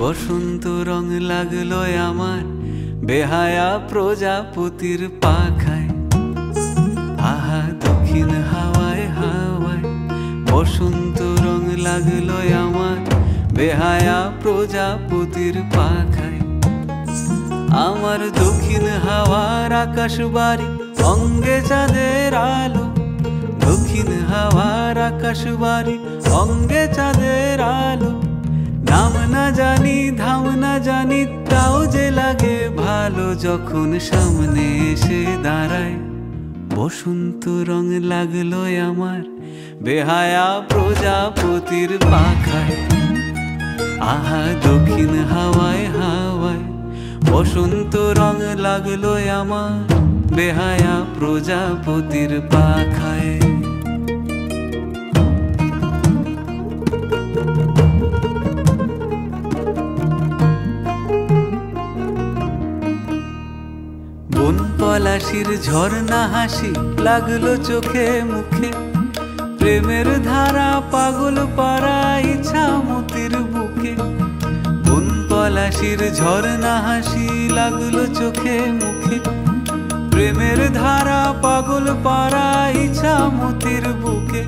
বসন্ত রং লাগলো আমার বেহায়া প্রজাপতির পাখায়। আহা দক্ষিণ হাওয়ায় হাওয়ায় বসন্ত রং লাগলো আমার বেহায়া প্রজাপতির পাখায়। আমার দক্ষিণ হাওয়ার আকাশ বাড়ি অঙ্গে চাঁদের আলো, দক্ষিণ হাওয়ার আকাশ বাড়ি অঙ্গে চাঁদের আলো। নাম না জানি ধাম না জানি তাও যে লাগে ভালো যখন সামনে এসে দাঁড়ায়। বসন্ত রং লাগলো আমার বেহায়া প্রজাপতির পাখায়। আহা দক্ষিণ হাওয়ায় হাওয়ায় বসন্ত রং লাগলো আমার বেহায়া প্রজাপতির পাখায়। বন পলাশির ঝর্ণা হাসি লাগলো চোখে মুখে, প্রেমের ধারা পাগল পারা ইছামতির বুকে। বন পলাশির ঝর্ণা হাসি লাগলো চোখে মুখে, প্রেমের ধারা পাগল পারা ইছামতির বুকে।